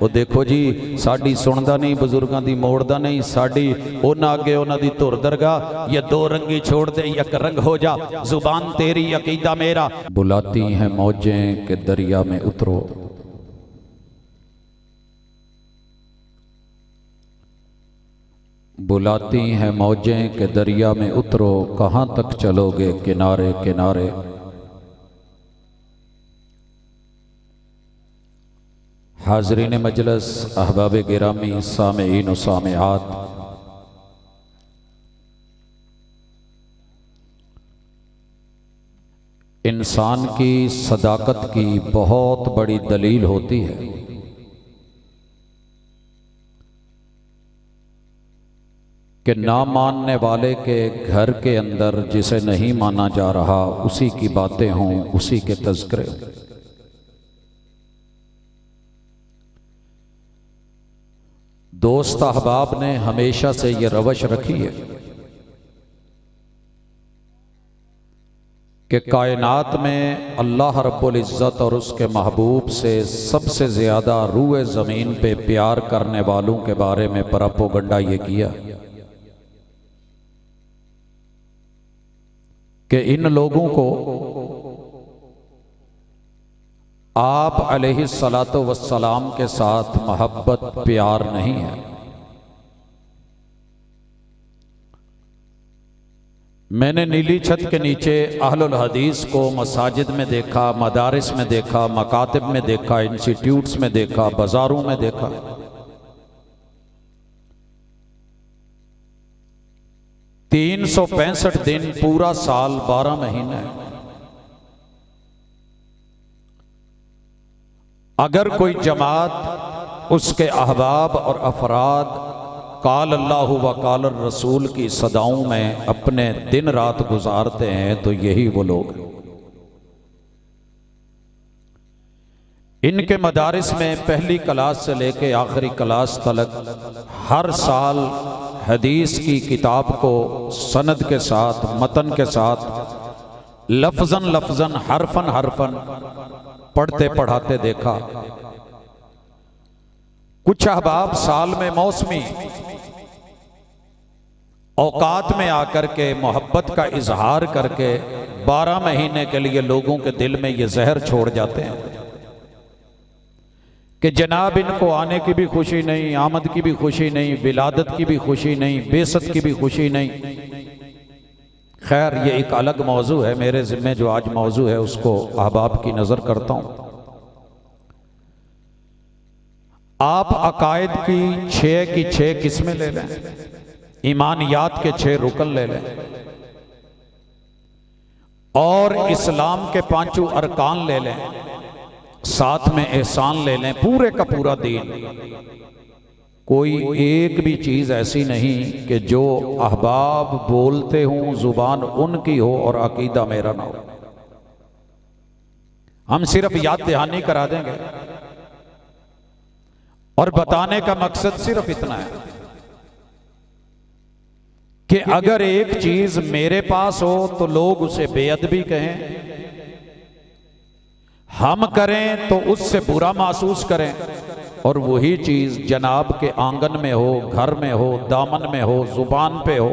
वो देखो जी साड़ी सुनदा नहीं, बुजुर्गों की मोड़दा नहीं, साड़ी उन्हां अगे उन्हां दी धुर दरगाह, ये दो रंगी छोड़ दे एक रंग हो जा, जुबान तेरी अकीदा मेरा। बुलाती हैं मौजें के दरिया में उतरो, बुलाती हैं मौजें के दरिया में उतरो, कहाँ तक चलोगे किनारे किनारे। हाज़रीन मजलिस, अहबाब गिरामी, सामेईन व सामेआत, इंसान की सदाकत की बहुत बड़ी दलील होती है कि ना मानने वाले के घर के अंदर जिसे नहीं माना जा रहा उसी की बातें हों, उसी के तज़किरे। दोस्त अहबाब ने हमेशा से ये रवश रखी है कि कायनात में अल्लाह रब्बुल इज़्ज़त और उसके महबूब से सबसे ज़्यादा रूए ज़मीन पे प्यार करने वालों के बारे में प्रोपेगेंडा ये किया कि इन लोगों को आप अलैहिस्सलातु वस्सलाम के साथ मोहब्बत प्यार नहीं है। मैंने नीली छत के नीचे अहलुल हदीस को मसाजिद में देखा, मदारिस में देखा, मकातिब में देखा, इंस्टीट्यूट्स में देखा, बाजारों में देखा। तीन 365 दिन, पूरा साल, 12 महीने। अगर कोई जमात उसके अहबाब और अफराद काल अल्लाह व काल रसूल की सदाओं में अपने दिन रात गुजारते हैं तो यही वो लोग हैं। इनके मदारिस में पहली क्लास से लेके आखिरी क्लास तक हर साल हदीस की किताब को सनद के साथ, मतन के साथ, लफ्जन लफ्जन, हरफन हरफन पढ़ते पढ़ाते देखा। कुछ अहबाब साल में मौसमी औकात में आकर के मोहब्बत का इजहार करके 12 महीने के लिए लोगों के दिल में ये जहर छोड़ जाते हैं कि जनाब इनको आने की भी खुशी नहीं, आमद की भी खुशी नहीं, विलादत की भी खुशी नहीं, बेसत की भी खुशी नहीं। खैर ये एक अलग मौजू है, मेरे ज़िम्मे जो आज मौजू है उसको अहबाब की नज़र करता हूँ। आप अकायद की 6 की 6 किस्में ले लें, ईमानियात के 6 रुकन ले लें और इस्लाम के 5 अरकान ले लें, साथ में एहसान ले लें, पूरे का पूरा दीन। कोई एक भी चीज़ ऐसी नहीं कि जो अहबाब बोलते हों जुबान उनकी हो और अकीदा मेरा ना हो। हम सिर्फ याद दहानी करा देंगे और बताने का मकसद सिर्फ इतना है कि अगर एक चीज मेरे पास हो तो लोग उसे बेअदबी कहें, हम करें तो उससे बुरा महसूस करें, और वही चीज जनाब के आंगन में हो, घर में हो, दामन में हो, जुबान पे हो,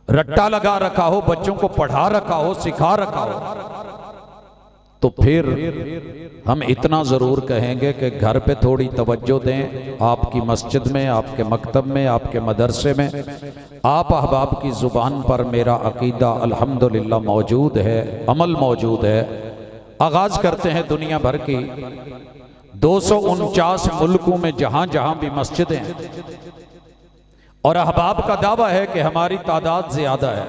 रट्टा लगा रखा हो, बच्चों को पढ़ा रखा हो, सिखा रखा हो, तो फिर हम इतना जरूर कहेंगे कि घर पे थोड़ी तवज्जो दें। आपकी मस्जिद में, आपके मकतब में, आपके मदरसे में आप अहबाब की जुबान पर मेरा अकीदा अल्हम्दुलिल्लाह मौजूद है, अमल मौजूद है। आगाज करते हैं दुनिया भर की 249 मुल्कों में जहां जहां भी मस्जिदें हैं, और अहबाब का दावा है कि हमारी तादाद ज्यादा है।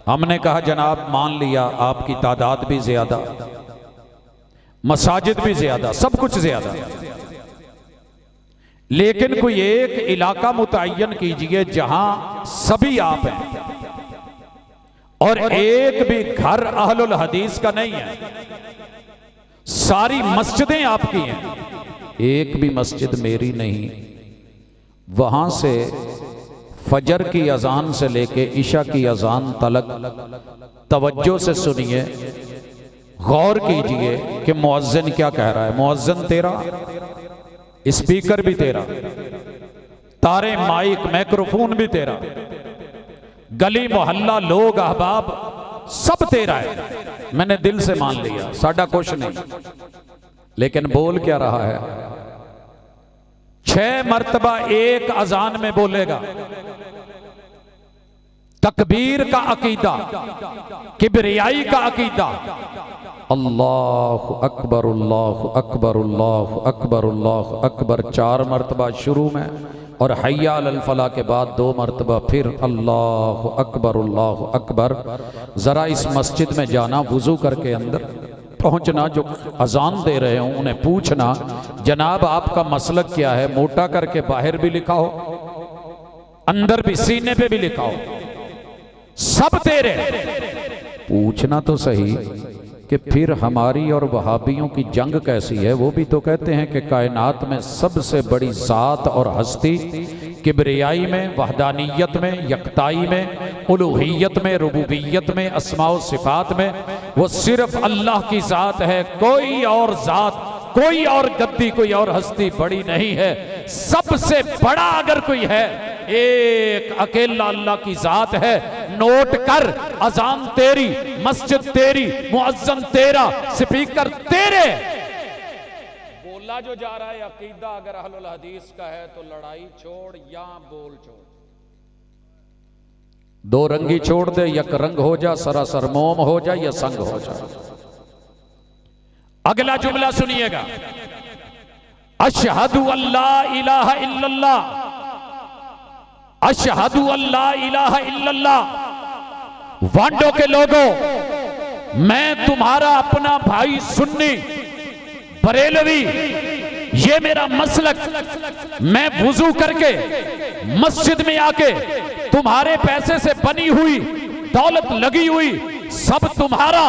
हमने कहा जनाब मान लिया आपकी तादाद भी ज्यादा, मसाजिद भी ज्यादा, सब कुछ ज्यादा, लेकिन कोई एक इलाका मुतय्यन कीजिए जहां सभी आप हैं और एक भी घर अहलुल हदीस का नहीं है, सारी मस्जिदें आपकी हैं, एक भी मस्जिद मेरी नहीं। वहां से फजर की अजान से लेके इशा की अजान तलक तवज्जो से सुनिए, गौर कीजिए कि मुअज्जिन क्या कह रहा है। मुअज्जिन तेरा, स्पीकर भी तेरा, तारे माइक माइक्रोफोन भी तेरा, गली मोहल्ला लोग अहबाब सब तेरा है। मैंने दिल से मान लिया, साडा कुछ नहीं। लेकिन बोल क्या रहा है? 6 मर्तबा एक अजान में बोलेगा। तकबीर का अकीदा, किबरियाई का अकीदा, अल्लाह अकबर अल्लाह अकबर अल्लाह अकबर अल्लाह अकबर 4 मर्तबा शुरू में, और हय्या अलल फलाह के बाद 2 मर्तबा फिर अल्लाह अकबर अल्लाह अकबर। ज़रा इस मस्जिद में जाना, वुज़ू करके अंदर पहुंचना, जो अजान दे रहे हो उन्हें पूछना जनाब आपका मसलक क्या है, मोटा करके बाहर भी लिखा हो, अंदर भी, सीने पे भी लिखा हो, सब तेरे। पूछना तो सही कि फिर हमारी और वहाबियों की जंग कैसी है। वो भी तो कहते हैं कि कायनात में सबसे बड़ी ज़ात और हस्ती किबरियाई में, वहदानियत में, यकताई में, उलूहियत में, रुबूबियत में, अस्मा व सिफात में वो सिर्फ अल्लाह की ज़ात है। कोई और ज़ात, कोई और गद्दी, कोई और हस्ती बड़ी नहीं है। सबसे बड़ा अगर कोई है, एक अकेला अल्लाह की जात है। नोट कर, अजान तेरी, मस्जिद तेरी, मुअज्जिन तेरा, स्पीकर तेरे। बोला जो जा रहा है अकीदा अगर अहलुल हदीस का है तो लड़ाई छोड़ या बोल छोड़। 2 रंगी छोड़ दे, यक रंग हो जा, सरासर मोम हो जा या संग हो जा। अगला जुमला सुनिएगा, अशहदु अल्ला इलाहा इल्लल्लाह, अशहदु अल्ला इलाहा इल्लल्लाह। वांडो के लोगों, मैं तुम्हारा अपना भाई सुन्नी बरेलवी, ये मेरा मसलक। मैं वुजू करके मस्जिद में आके तुम्हारे पैसे से बनी हुई दौलत लगी हुई सब तुम्हारा,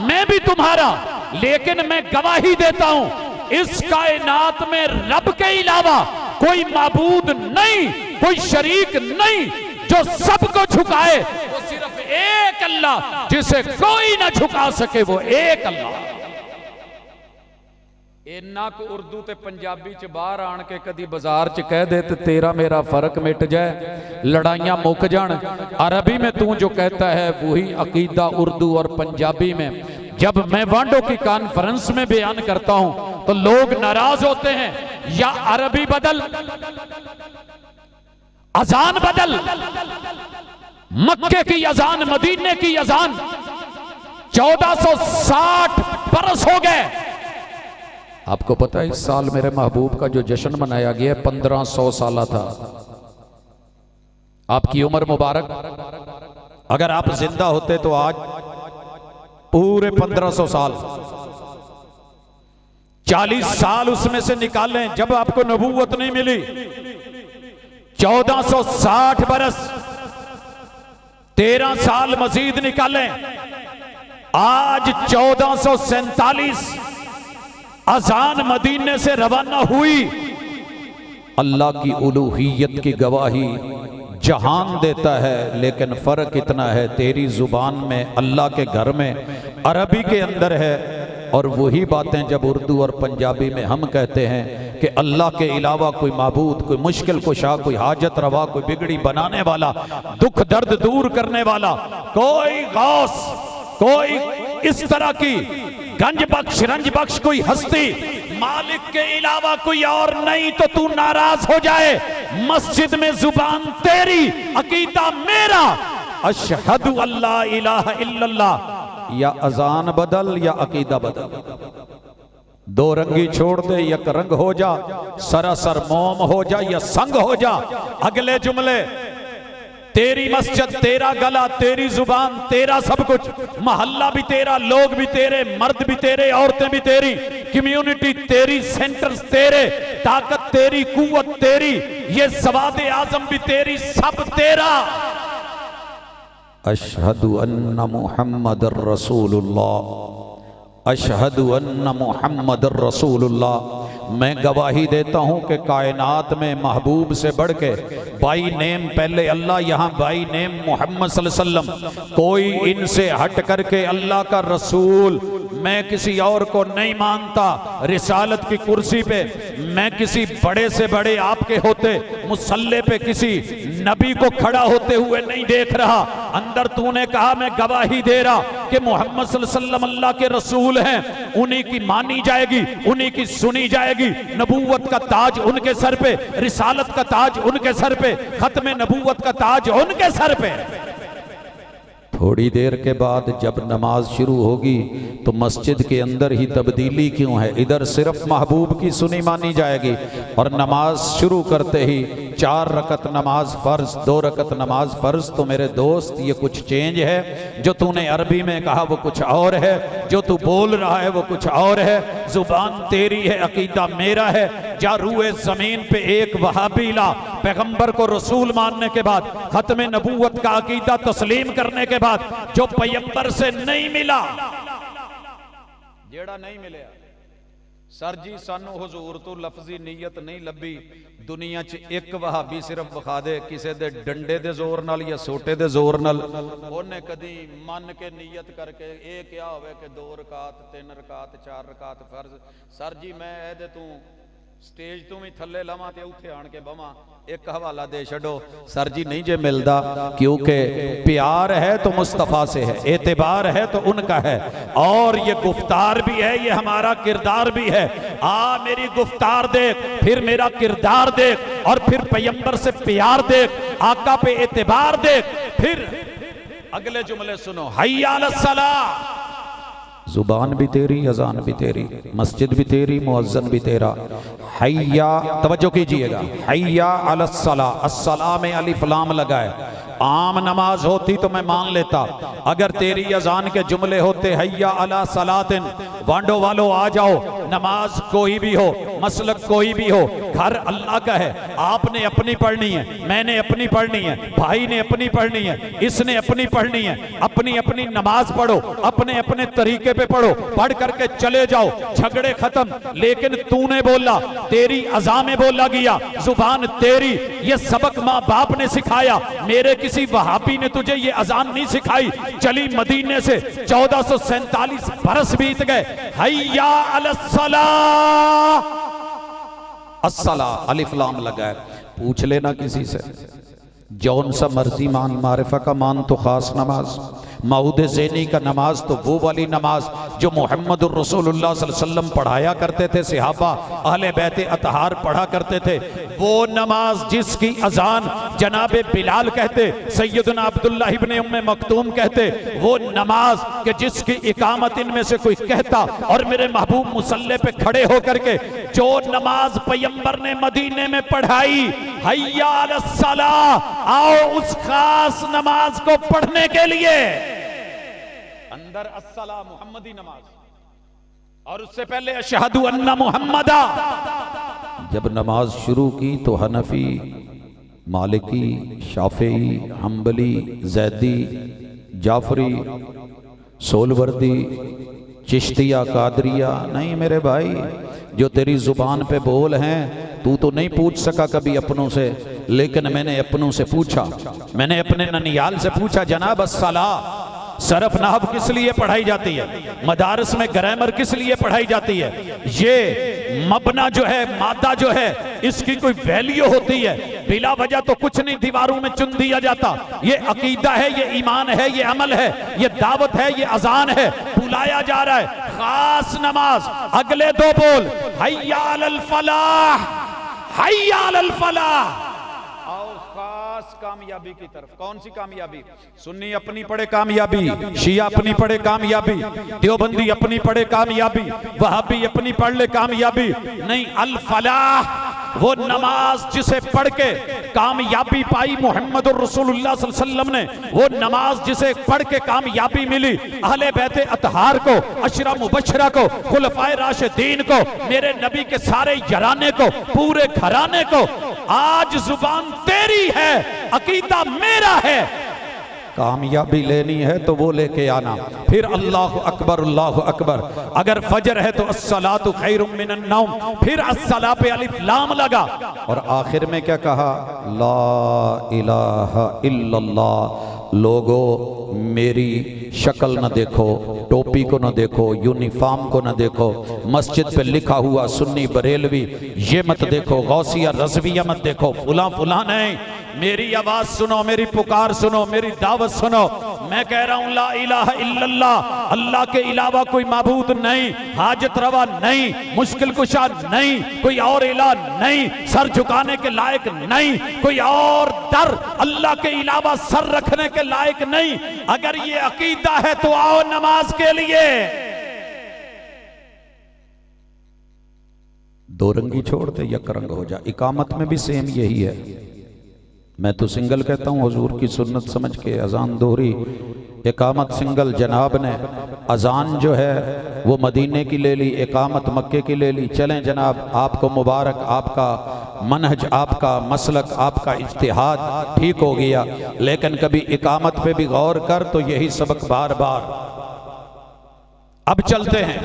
मैं भी तुम्हारा, लेकिन मैं गवाही देता हूं इस कायनात में रब के अलावा कोई माबूद नहीं, कोई शरीक नहीं जो सबको झुकाए। वो सिर्फ एक अल्लाह, जिसे कोई ना झुका सके, वो एक अल्लाह। इन्ना को उर्दू ते पंजाबी च बाहर आन के कदी बाजार च कह दे तो तेरा मेरा फर्क मिट जाए, लड़ाइयां मुक जान। अरबी में तू जो कहता है वही अकीदा उर्दू और पंजाबी में। जब मैं वांडो की कॉन्फ्रेंस में बयान करता हूं तो लोग नाराज होते हैं, या अरबी बदल, अजान बदल, मक्के की अजान, मदीने की अजान 1460 बरस हो गए। आपको पता है इस साल मेरे महबूब का जो जश्न मनाया गया 1500 साल था। आपकी उम्र मुबारक। अगर आप जिंदा होते तो आज पूरे 1500 साल, 40 साल उसमें से निकालें जब आपको नबूवत नहीं मिली, 1460 बरस, 13 साल मजीद निकालें, आज 1447 अजान मदीने से रवाना हुई। अल्लाह की उलूहियत की गवाही जहान देता है, लेकिन फर्क इतना है तेरी जुबान में, अल्लाह के घर में अरबी के अंदर है, और वही बातें जब उर्दू और पंजाबी में हम कहते हैं कि अल्लाह के अलावा कोई माबूद, कोई मुश्किल कुशा, कोई हाजत रवा, कोई बिगड़ी बनाने वाला, दुख दर्द दूर करने वाला, कोई गौस, कोई इस तरह की गंज बख्श, रंज बख्श कोई हस्ती मालिक के अलावा कोई और नहीं, तो तू नाराज हो जाए। मस्जिद में जुबान तेरी, अकीदा मेरा। अशहदु अल्ला इलाहा इल्लल्लाह, या अजान बदल या अकीदा बदल। 2 रंगी छोड़ दे, यक रंग हो जा, सरासर मोम हो जा या संग हो जा। अगले जुमले, तेरी मस्जिद, तेरा गला, तेरी जुबान, तेरा सब कुछ, मोहल्ला भी तेरा, लोग भी तेरे, मर्द भी तेरे, औरतें भी तेरी, कम्युनिटी तेरी, सेंटर्स तेरे, ताकत तेरी, कुव्वत तेरी, ये सवादे आजम भी तेरी, सब तेरा। अशहदु अन्ना मुहम्मदुर रसूलुल्लाह, अशहदु अन्ना मुहम्मदुर रसूलुल्लाह। मैं गवाही देता हूँ कि कायनात में महबूब से बढ़ के बाई नेम पहले अल्लाह, यहाँ बाई नेम मोहम्मद सल्लल्लाहु अलैहि वसल्लम, कोई इनसे हट करके अल्लाह का रसूल मैं किसी और को नहीं मानता। रिसालत की कुर्सी पे मैं किसी बड़े से बड़े आपके होते मुसल्ले पे किसी नबी को खड़ा होते हुए नहीं देख रहा। अंदर तूने कहा मैं गवाही दे रहा कि मोहम्मद सल्लल्लाहु अलैहि वसल्लम अल्लाह के रसूल हैं, उन्हीं की मानी जाएगी, उन्हीं की सुनी जाएगी। नबूवत का ताज उनके सर पे, रिसालत का ताज उनके सर पे, खत्म नबूवत का ताज उनके सर पे। थोड़ी देर के बाद जब नमाज शुरू होगी तो मस्जिद के अंदर ही तब्दीली क्यों है? इधर सिर्फ महबूब की सुनी मानी जाएगी और नमाज शुरू करते ही 4 रकत नमाज फर्ज, 2 रकत नमाज फर्ज। तो मेरे दोस्त ये कुछ चेंज है, जो तूने अरबी में कहा वो कुछ और है, जो तू बोल रहा है वो कुछ और है। जुबान तेरी है, अकीदा मेरा है। जा रूए जमीन पे एक वहाबी ला, पैगंबर को रसूल मानने के बाद, खत्म नबूवत का अकीदा तस्लीम करने के बाद, जो पैगंबर से नहीं मिला, जेड़ा नहीं मिले सर जी सानू हुजूर तो लफ्जी नीयत नहीं लभी। दुनिया च एक वहाबी सिर्फ विखा दे किसी दे डंडे दे जोर नाल या सोटे दे जोर नाल, उन्हें कदी मन के नीयत करके ये क्या होवे कि 2 रकात 3 रकात 4 रकात फर्ज। सर जी मैं दे तू स्टेज तू भी थले लवा ते उथे आन के बवा, एक हवाला दे छो। सर जी नहीं जे मिलता, क्योंकि प्यार है तो मुस्तफ़ा से है, एतबार है तो उनका है, और ये गुफ्तार भी है, ये हमारा किरदार भी है। आ मेरी गुफ्तार देख, फिर मेरा किरदार देख, और फिर पैगंबर से प्यार देख, आका पे एतबार देख। फिर अगले जुमले सुनो, हय्या अलस सलाह। जुबान भी तेरी, अजान भी तेरी, मस्जिद भी तेरी, मुअज्जिन भी तेरा। हय्या, तवज्जो कीजिएगा, हय्या अलस सलाह, अस्सलाह में अलिफ लाम लगा है। आम नमाज होती तो मैं मान लेता, अगर तेरी अजान के जुमले होते हय्या अला सलातिन, वांडो वालो आ जाओ, नमाज कोई भी हो, मसलक कोई भी हो, घर अल्लाह का है, आपने अपनी पढ़नी है, मैंने अपनी पढ़नी है, भाई ने अपनी पढ़नी है, इसने अपनी पढ़नी है। अपनी अपनी नमाज पढ़ो, अपने अपने तरीके पे पढ़ो, पढ़ करके चले जाओ, झगड़े खत्म। लेकिन तूने बोला, तेरी अज़ा में बोला गया, जुबान तेरी, ये सबक माँ बाप ने सिखाया, मेरे किसी वहाबी ने तुझे ये अजान नहीं सिखाई। चली मदीने से 1447 बरस बीत गए। हय्या अलस सलाह, अस्सलाह अलिफ लाम लगा है। पूछ लेना किसी से, जौन सा मर्जी मान, मारिफा का मान तो खास नमाज, माउद ज़ेनी का नमाज तो वो वाली नमाज जो मोहम्मद रसूलुल्लाह सल्लल्लाहु अलैहि वसल्लम पढ़ाया करते थे, सहाबा अहले बैत अतहार पढ़ा करते थे, वो नमाज जिसकी अजान जनाबे बिलाल कहते, सैयदना अब्दुल्लाह इब्ने उम्मे मक्तूम कहते, वो नमाज के जिसकी इकामत इनमें से कोई कहता और मेरे महबूब मुसल्ले पे खड़े होकर के जो नमाज पैगंबर ने मदीने में पढ़ाई, हय्या अलस सलाह, आओ उस खास नमाज को पढ़ने के लिए। अंदर अस्सला मुहम्मदी नमाज, और उससे पहले अशहदु अन्ना मुहम्मदा। जब नमाज शुरू की तो हनफी, मालिकी, शाफी, हम्बली, जैदी, जाफरी, सोलवर्दी, चिश्तिया, कादरिया नहीं मेरे भाई, जो तेरी जुबान पे बोल हैं, तू तो नहीं पूछ सका कभी अपनों से, लेकिन मैंने अपनों से पूछा, मैंने अपने ननियाल से पूछा, जनाब अस्सलाह, सरफ नाहव किस लिए पढ़ाई जाती है, मदारस में ग्रामर किस लिए पढ़ाई जाती है, ये मबना जो है, मादा जो है, इसकी कोई वैल्यू होती है? बिला वजह तो कुछ नहीं दीवारों में चुन दिया जाता। ये अकीदा है, ये ईमान है, ये अमल है, ये दावत है, ये अजान है, बुलाया जा रहा है खास नमाज। अगले 2 बोल, हय्या अलल फलाह, हय्या अलल फलाह, आओ खास कामयाबी की तरफ। कौन सी कामयाबी? सुन्नी अपनी पढ़े कामयाबी, शिया अपनी पढ़े कामयाबी, देवबंदी अपनी पढ़े कामयाबी, वहाबी अपनी पढ़ ले कामयाबी नहीं। अल फलाह वो नमाज जिसे पढ़ के कामयाबी पाई मोहम्मद रसूलुल्लाह सल्लल्लाहु अलैहि वसल्लम ने, वो नमाज जिसे पढ़ के कामयाबी मिली अहले बैत अतहार को, अशरा मुबशरा को, खुलफाए राशिदीन को, मेरे नबी के सारे याराने को, पूरे घराने को। आज जुबान तेरी है, अकीदा मेरा है, कामयाबी लेनी है तो वो लेके आना। फिर अल्लाहु अकबर, अल्लाहु अकबर। अगर फजर है तो अस्सलातु खैरुम मिनन नौम, फिर अस्सला पे अलिफ लाम लगा, और आखिर में क्या कहा? ला इलाहा इल्लल्लाह लोगों मेरी शक्ल न देखो, टोपी को न देखो, यूनिफॉर्म को न देखो, मस्जिद पे लिखा हुआ सुन्नी बरेलवी ये मत देखो, गौसिया रज़विया मत देखो, फुला फुला नहीं। मेरी आवाज सुनो, मेरी पुकार सुनो, मेरी दावत सुनो। मैं कह रहा हूं ला इलाहा इल्लल्लाह, अल्लाह के अलावा कोई माबूद नहीं, हाजत रवा नहीं, मुश्किल कुशा नहीं, कोई और इलाह नहीं, सर झुकाने के लायक नहीं, कोई और दर अल्लाह के अलावा सर रखने के लायक नहीं। अगर ये अकीदा है तो आओ नमाज के लिए। दो रंगी छोड़ दे, यक रंग हो जा। इकामत में भी सेम यही है। मैं तो सिंगल कहता हूँ, हुजूर की सुन्नत समझ के अजान दोहरी, इकामत सिंगल। जनाब ने अजान जो है वो मदीने की ले ली, इकामत मक्के की ले ली। चलें जनाब, आपको मुबारक, आपका मनहज, आपका मसलक, आपका इज्तिहाद ठीक हो गया, लेकिन कभी इकामत पे भी गौर कर तो यही सबक बार बार। अब चलते हैं,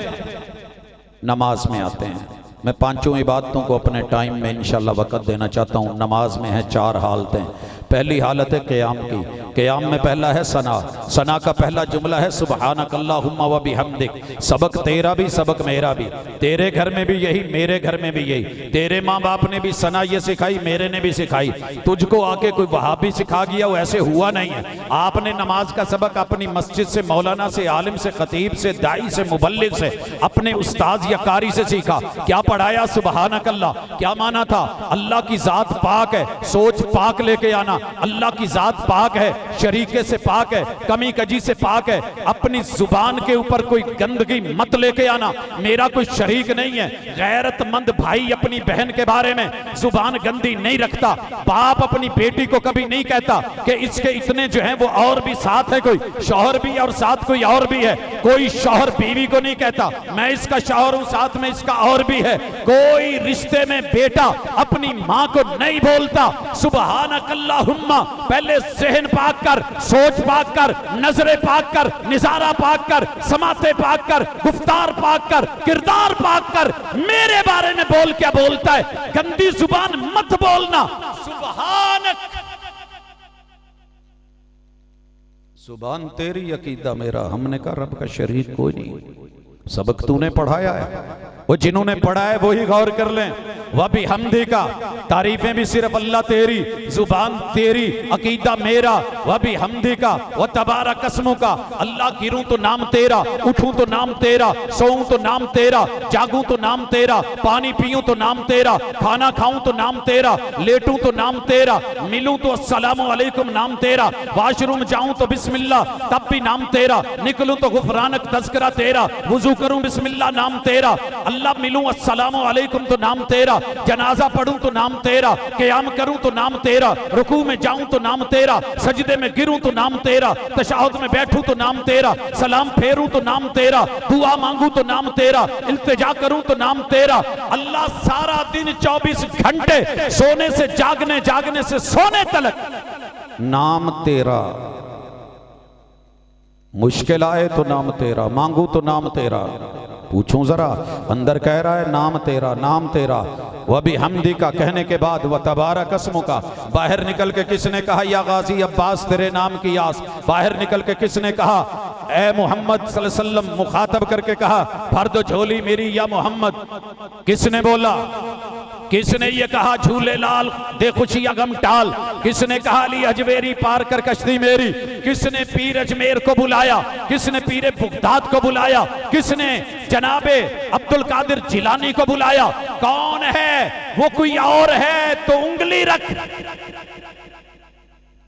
नमाज में आते हैं। मैं पांचों इबादतों को अपने टाइम में इंशाल्लाह वक़्त देना चाहता हूँ। नमाज में है चार हालतें। पहली हालत है क़याम की। क़याम में पहला है सना। सना का पहला जुमला है सुबहानक अल्लाहुम्मा व बिहम्दिक। सबक तेरा भी, सबक मेरा भी। तेरे घर में भी यही, मेरे घर में भी यही। तेरे माँ बाप ने भी सना ये सिखाई, मेरे ने भी सिखाई। तुझको आके कोई वहाबी सिखा गया, वो ऐसे हुआ नहीं है। आपने नमाज का सबक अपनी मस्जिद से, मौलाना से, आलिम से, खतीब से, दाई से, मुबल्लिग से, अपने उस्ताद या कारी से सीखा। क्या पढ़ाया? सुबहानक अल्लाह। क्या माना था? अल्लाह की जात पाक है, सोच पाक लेके आना। अल्लाह की जात पाक है, शरीके से पाक है, कमी कजी से पाक है। अपनी जुबान के ऊपर कोई गंदगी मत लेके आना। मेरा कोई शरीक नहीं है। गैरतमंद भाई अपनी बहन के बारे में जुबान गंदी नहीं रखता। बाप अपनी बेटी को कभी नहीं कहता कि इसके इतने जो हैं वो और भी साथ है, कोई शौहर भी और साथ कोई और भी है। कोई शौहर बीवी को नहीं कहता मैं इसका शौहर हूं, साथ में इसका और भी है। कोई रिश्ते में बेटा अपनी मां को नहीं बोलता सुबहानक अल्लाहुम्मा। पहले ज़हन पाक कर, सोच पाक कर, नजरें पाक कर, निजारा पाक कर, समाते पाक कर, गुफ्तार पाक कर, किरदार पाक कर। मेरे बारे में बोल क्या बोलता है? गंदी जुबान मत बोलना। सुबहानक। जुबान तेरी, अकीदा मेरा। हमने कहा रब का शरीक कोई नहीं। सबक तूने पढ़ाया है, वो जिन्होंने पढ़ा है वही गौर कर लें। वह भी हमदी का, तारीफें भी सिर्फ अल्लाह तेरी, जुबान तेरी, अकीदा मेरा। वह भी हमदी का, वह तबारा कसमों का। अल्लाह गिरूं तो नाम तेरा, उठूं तो नाम तेरा, सोऊं तो नाम तेरा, जागूं तो नाम तेरा, पानी पीऊं तो नाम तेरा, खाना खाऊं तो नाम तेरा, लेटूं तो नाम तेरा, मिलूं तो अस्सलामु अलैकुम नाम तेरा, वाशरूम जाऊं तो बिस्मिल्लाह तब भी नाम तेरा, निकलूं तो गुफरानक तज़किरा तेरा, वुजू करूं बिस्मिल्लाह नाम तेरा। अल्लाह मिलूं अस्सलामु अलैकुम तो नाम तेरा, जनाजा पढ़ूं तो नाम तेरा, क़याम करूं तो नाम तेरा, रुकू में जाऊं तो नाम तेरा, सजदे में गिरूं तो नाम तेरा, तशहुद में बैठूं तो नाम तेरा, सलाम फेरूं तो नाम तेरा, दुआ मांगूं तो नाम तेरा, इल्तिजा करूं तो नाम तेरा। अल्लाह सारा दिन 24 घंटे सोने से जागने, जागने से सोने तक नाम तेरा। मुश्किल आए तो नाम तेरा, मांगू तो नाम तेरा। पूछूं जरा, अंदर कह रहा है नाम तेरा, नाम तेरा। वह भी हमदी का कहने के बाद वह तबारा कसमों का। बाहर निकल के किसने कहा या गाजी अब्बास तेरे नाम की आस? बाहर निकल के किसने कहा ए मोहम्मद सल्लल्लाहु अलैहि वसल्लम? मुखातब करके कहा भर दो झोली मेरी या मोहम्मद। किसने बोला? किसने ये कहा झूले लाल दे खुशियां गम टाल? किसने कहा ली अजमेरी पार कर कश्ती मेरी? किसने पीर अजमेर को बुलाया? किसने पीर बुगदाद को बुलाया? किसने जनाबे अब्दुल कादिर जिलानी को बुलाया? कौन है वो? कोई और है तो उंगली रख,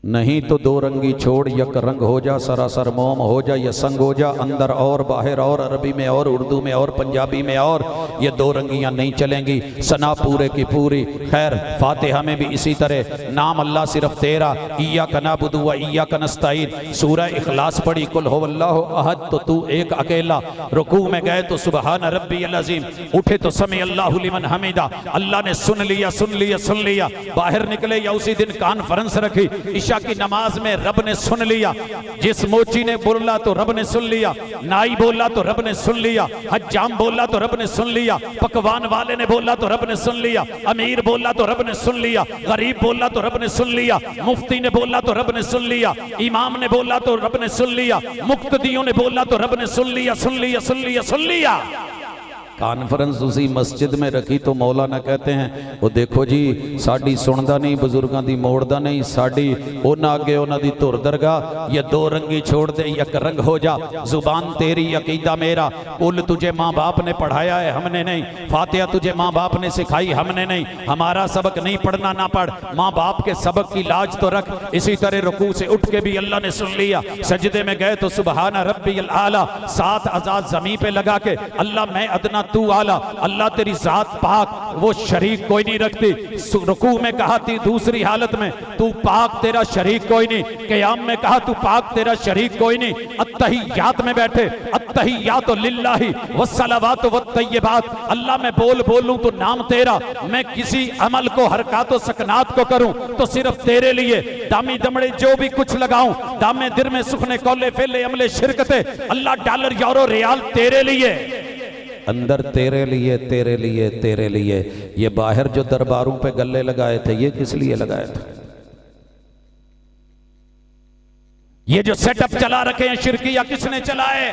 नहीं तो दो रंगी छोड़ यक रंग हो जा। सरासर मोम हो जा या संग हो जा। अंदर और बाहर और, अरबी में और, उर्दू में और, पंजाबी में और। ये दो रंगियां नहीं चलेंगी। सना पूरे की पूरी। खैर फातिहा में भी इसी तरह नाम अल्लाह सिर्फ तेरा। इय्याका नअबुदु व इय्याका नस्तईन। सूरह इखलास पढ़ी कुल हुवल्लाहु अहद तो तू एक अकेला। रुकू में गए तो सुबहान रब्बियल अज़ीम, उठे तो समी अल्लाहु लिमन हमीदा। अल्लाह ने सुन लिया, सुन लिया, सुन लिया। बाहर निकले या उसी दिन कॉन्फ्रेंस रखी, इशा की नमाज में रब ने सुन लिया। जिस मोची ने बोला तो रब ने सुन लिया, नाई बोला तो रब ने सुन लिया, हज्जाम बोला तो रब ने सुन लिया, पकवान वाले ने बोला तो रब ने सुन लिया, अमीर बोला तो रब ने सुन लिया, गरीब बोला तो रब ने सुन लिया, मुफ्ती ने बोला तो रब ने सुन लिया, इमाम ने बोला तो रब ने सुन लिया, मुक्तदियों ने बोला तो रब ने सुन लिया, सुन लिया, सुन लिया, सुन लिया। कॉन्फ्रेंस उसी मस्जिद में रखी तो मौलाना कहते हैं वो देखो जी साड़ी सुनदा नहीं, बुजुर्गों की मोड़दा नहीं, साड़ी उन्हें अगे उन्होंने धुर दरगाह, ये दो रंगी छोड़ दे एक रंग हो जा, जुबान तेरी अकीदा मेरा, कुल तुझे माँ बाप ने पढ़ाया है हमने नहीं, फातिहा तुझे माँ बाप ने सिखाई हमने नहीं, हमारा सबक नहीं पढ़ना ना पढ़, माँ बाप के सबक की लाज तो रख। इसी तरह रुकू से उठ के भी अल्लाह ने सुन लिया, सजदे में गए तो सुबहाना रब्बियल आला, 7 आजाद जमीन पे लगा के अल्लाह मैं अदना तू आला, अल्लाह तेरी जात पाक, वो शरीक कोई नहीं रखती। रुकू में कहा थी दूसरी हालत में तू पाक तेरा शरीक कोई नहीं, क़याम में कहा तू पाक तेरा शरीक कोई नहीं, अत्तहियात में बैठे अत्तहियात लिल्लाहि वस्सलावात वत्तय्यिबात, अल्लाह मैं बोलूं तो नाम तेरा, मैं किसी अमल को हरकत सकनात को करूं तो सिर्फ तेरे लिए, दामी दमड़े जो भी कुछ लगाऊं, दामे दिर में सुखने कौले फेले अमले शिरकते, अल्लाह डॉलर यूरो रियाल तेरे लिए, अंदर तेरे लिए, तेरे लिए, तेरे लिए। ये बाहर जो दरबारों पे गले लगाए थे ये किस लिए लगाए थे? ये जो सेटअप चला रखे हैं शिरकिया किसने चलाए?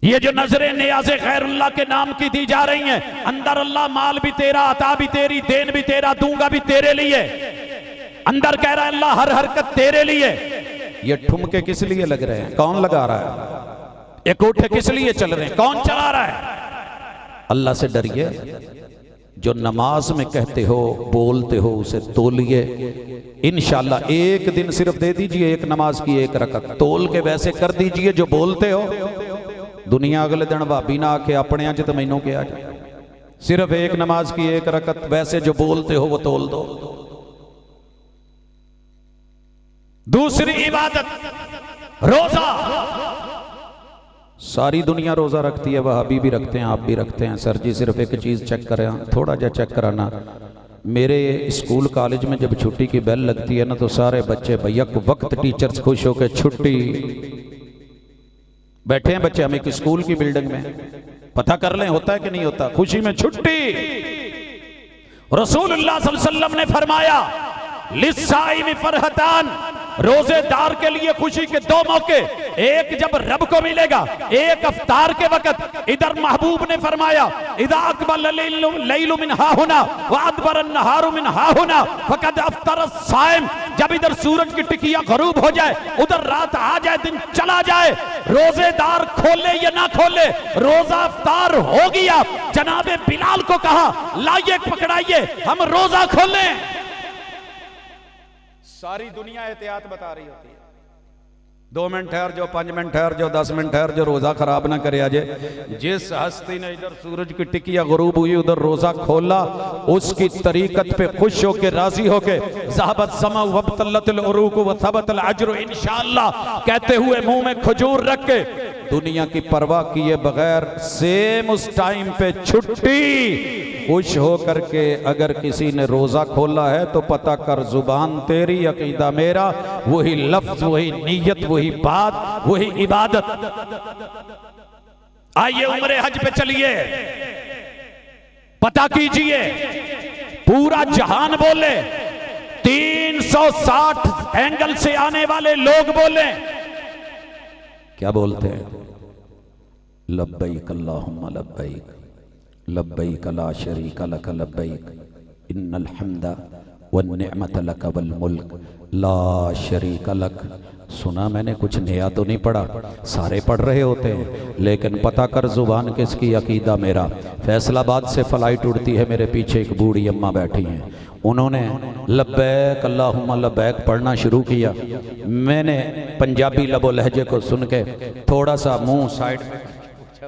ये जो नजरें नियाज़े खैरुल्लाह के नाम की दी जा रही हैं, अंदर अल्लाह माल भी तेरा, अता भी तेरी, देन भी तेरा, दूंगा भी तेरे लिए, अंदर कह रहा है अल्लाह हर हरकत तेरे लिए। ये ठुमके किस लिए लग रहे हैं? कौन लगा रहा है? ये कोठे किस लिए चल रहे हैं? कौन चला रहा है? अल्लाह से डरिए। जो नमाज में कहते हो बोलते हो उसे तोलिए, इंशाअल्लाह एक दिन सिर्फ दे दीजिए, एक नमाज की एक रकत तोल के वैसे कर दीजिए जो बोलते हो। दुनिया अगले दिन भाभी ना आके अपने आज तो मैनू क्या जाए, सिर्फ एक नमाज की एक रकत वैसे जो बोलते हो वो तोल दो। दूसरी इबादत रोजा, सारी दुनिया रोजा रखती है, वहाबी भी रखते हैं, आप भी रखते हैं। सर जी सिर्फ एक चीज चेक करें, थोड़ा जा चेक कराना, मेरे स्कूल कॉलेज में जब छुट्टी की बेल लगती है ना तो सारे बच्चे भैया वक्त टीचर्स खुश होकर छुट्टी, बैठे हैं बच्चे, हम एक स्कूल की बिल्डिंग में, पता कर लें होता है कि नहीं होता, खुशी में छुट्टी। रसूलुल्लाह सल्लल्लाहु अलैहि वसल्लम ने फरमाया लिस्साइम फरहतान, रोजेदार के लिए खुशी के 2 मौके, एक जब रब को मिलेगा, एक अफ्तार के वक्त। इधर महबूब ने फरमाया इदा अकबल लैलु मिन हाहुना व अदबर अन्नहारु मिन हाहुना फकद अफ्तर साइम, जब इधर सूरज की टिकिया गरूब हो जाए, उधर रात आ जाए, दिन चला जाए, रोजेदार खोले या ना खोले रोजा अफ्तार हो गया। जनाबे बिलाल को कहा लाइए पकड़ाइए हम रोजा खोलें। सारी दुनिया एहतियात बता रही होती है, 2 मिनट ठहर जाओ, 5 मिनट ठहर जाओ, 10 मिनट ठहर जाओ, रोजा खराब ना करे आजे। जिस हस्ती ने इधर सूरज की टिकिया गरूब हुई उधर रोजा खोला, उसकी तरीकत पे खुश होके राजी होके ज़हबत समा वब्तलतल उरूक व थबतल अज्र इंशाअल्लाह कहते हुए मुंह में खजूर रख के दुनिया की परवाह किए बगैर सेम उस टाइम पे छुट्टी, खुश हो करके अगर किसी ने रोजा खोला है तो पता कर जुबान तेरी अकीदा मेरा, वही लफ्ज वही नीयत वही बात वही इबादत। आइए उम्रे हज पे चलिए, पता कीजिए, पूरा जहान बोले, 360 एंगल से आने वाले लोग बोले, क्या बोलते हैं? लब्बैक अल्लाहुम्मा लब्बैक लब्बैक ला शरीका लक लब्बैक इन्नल हम्दा वन निअमत लक वल मुल्क ला शरीका लक। सुना मैंने, कुछ नया तो नहीं पढ़ा, सारे पढ़ रहे होते हैं, लेकिन पता कर जुबान किसकी अकीदा मेरा। फैसलाबाद से फ्लाइट उड़ती है, मेरे पीछे एक बूढ़ी अम्मा बैठी हैं, उन्होंने लब्बैक अल्लाहुम्मा लब्बैक पढ़ना शुरू किया। मैंने पंजाबी लबो लहजे को सुन के थोड़ा सा मुंह साइड में,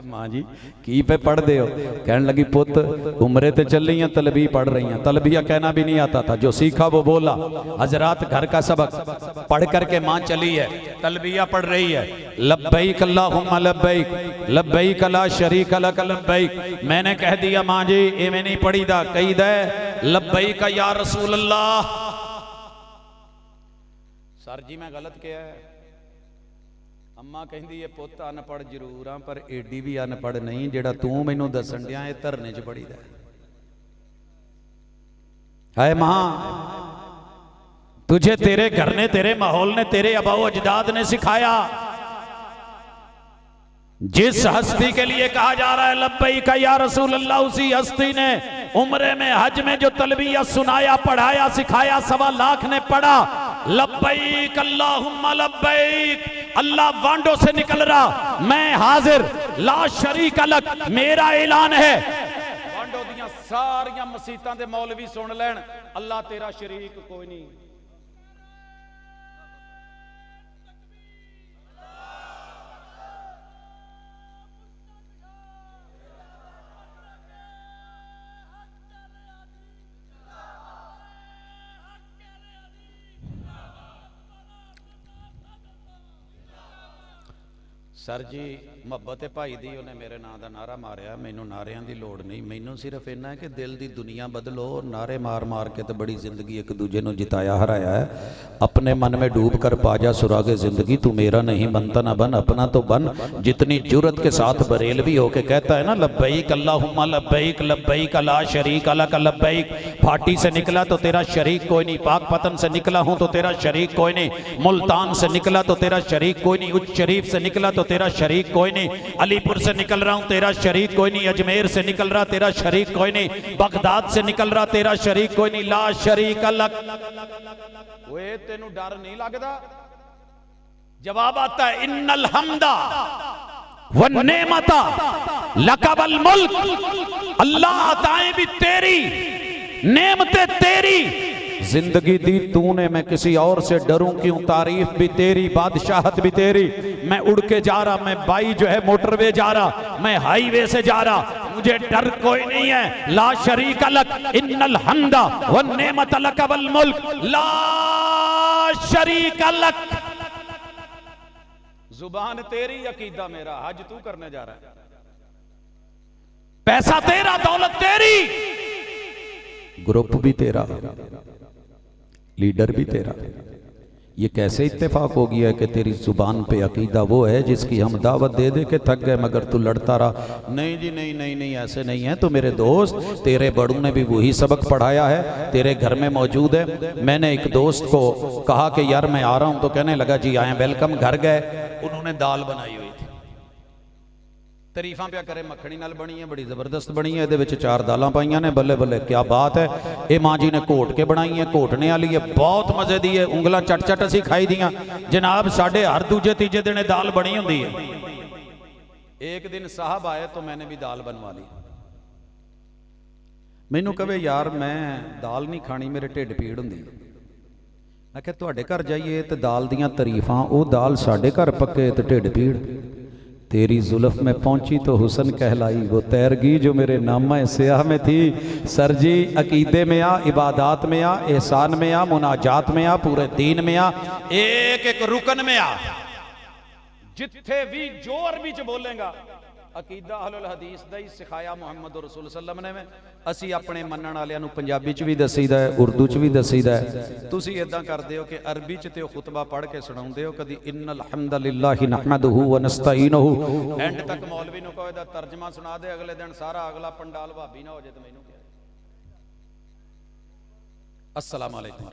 माँ जी की पे पढ़ दे हो? कहने लगी पुत उम्रे ते चल रही हैं, तलबी पढ़ रही हैं। तलबिया कहना भी नहीं आता था, जो सीखा वो बोला। हजरात घर का सबक पढ़ करके माँ चली है, तलबिया पढ़ रही है, लब्बैक अल्लाहुम्मा लब्बैक लब्बैक ला शरीका लक लब्बैक। मैंने कह दिया माँ जी ये मैं नहीं पढ़ी दा, कही दे लब्बैक या रसूल अल्लाह। सर जी मैं गलत किया है। अम्मा कहती है पुत अनपढ़ जरूर हाँ पर एडी भी अनपढ़ नहीं, जेड़ा तू मैनू दसन दिया ये धरने च पड़ी दा है। मां तुझे तेरे घर ने, तेरे माहौल ने, तेरे अबाओ अजदाद ने सिखाया। जिस हस्ती के लिए कहा जा रहा है लब्बैक या रसूल अल्लाह, उसी हस्ती ने उम्रे में, हज में जो तलबिया सुनाया, पढ़ाया, सिखाया, 1.25 लाख ने पढ़ा लब्बैक अल्लाहुम्मा लब्बैक। अल्लाह वांडो से निकल रहा, मैं हाजिर ला शरीक लक, मेरा ऐलान है। वांडो दियां सारियां मसीतां दे मौलवी सुन लैन, अल्लाह तेरा शरीक कोई नहीं। सर जी मुहब्बत भाई दी उन्हें मेरे नाम का नारा मारिया, मैनू नारियां की लोड़ नहीं, मैनू सिर्फ इन्ना है कि दिल की दुनिया बदलो। नारे मार मार के तो बड़ी जिंदगी एक दूजे को जिताया हराया है। अपने मन में डूब कर पाजा सुरागे जिंदगी, तू मेरा नहीं बनता ना बन अपना तो बन। जितनी जुर्रत के साथ बरेलवी होके कहता है ना लब्बैक अल्लाहुम्मा लब्बैक, लब्बैक ला शरीक लक लब्बैक। फाटी से निकला तो तेरा शरीक कोई नहीं, पाकपतन से निकला हूं तो तेरा शरीक कोई नहीं, मुल्तान से निकला तो तेरा शरीक कोई नहीं, उच्च शरीफ से निकला तो तेरा शरीक कोई नहीं, अलीपुर से निकल रहा हूं तेरा शरीक कोई नहीं, अजमेर से निकल रहा तेरा शरीक कोई नहीं, बगदाद से निकल रहा तेरा शरीक कोई नहीं। ला शरीक लक। ओए तेनू डर नहीं लगदा? जवाब आता है इन्नल हम्दा व नेमता लकबल मुल्क। अल्लाह अताएं भी तेरी, नेमतें तेरी, जिंदगी दी तूने, मैं किसी और से डरूं क्यों? तारीफ भी तेरी, बादशाहत भी तेरी। मैं उड़ के जा रहा, मैं बाई जो है मोटरवे जा रहा, मैं हाईवे से जा रहा, मुझे डर कोई नहीं है। ला शरीक लक इन्नल हम्दा व नेमत लक वल मुल्क ला शरीक लक। जुबान तेरी, अकीदा मेरा, हज तू करने जा रहा है, पैसा तेरा, दौलत तेरी, ग्रुप भी तेरा, लीडर भी तेरा। ये कैसे इत्तेफाक हो गया है कि तेरी जुबान पे अकीदा वो है जिसकी हम दावत दे दे के थक गए मगर तू लड़ता रहा। नहीं जी नहीं नहीं नहीं, ऐसे नहीं है। तो मेरे दोस्त, तेरे बड़ों ने भी वही सबक पढ़ाया है, तेरे घर में मौजूद है। मैंने एक दोस्त को कहा कि यार मैं आ रहा हूं, तो कहने लगा जी आए, वेलकम। घर गए, उन्होंने दाल बनाई हुई थी, तारीफां पे करे, मखनी नाल बनी है, बड़ी जबरदस्त बनी है, ये 4 दालां पाइयां ने, बल्ले बल्ले क्या बात है। ये मां जी ने घोट के बनाई है, घोटने वाली है, बहुत मजे दी है, उंगलां चट चट असीं खाई दियां जनाब। साढ़े हर दूजे तीजे दिन दाल बनी हुंदी है। एक दिन साहब आए तो मैंने भी दाल बनवा ली। मैनू कहे यार मैं दाल नहीं खानी, मेरे ढिड पीड़ हुंदी। मैं कहा तुहाडे घर जाइए तो दाल दियां तारीफां, वो दाल साढ़े घर पक्के तो ढिड पीड़। तेरी जुल्फ में पहुंची तो हुसन कहलाई, वो तैरगी जो मेरे नामा स्याह में थी। सर जी अकीदे में आ, इबादात में आ, एहसान में आ, मुनाजात में आ, पूरे दीन में आ, एक एक रुकन में आ। जिथे भी जोर भी बोलेगा अकीदा अहलुल हदीस दा ही सिखाया मुहम्मद रसूल सल्लम ने। असी अपने मनण वालियां नूं पंजाबी च भी दसीदा है, उर्दू च भी दसीदा है। तुसी इदां करदे हो कि अरबी च ते खुतबा पढ़ के सुणाउंदे हो, कदी इन्नल हम्दलिल्लाहि नहमदुहु व नस्तईनुहु, एंड तक मौलवी नूं कोई दा तर्जमा सुना दे, अगले दिन सारा अगला पंडाल भाभी ना हो जाए तो मैनूं क्या। अस्सलाम वालेकुम।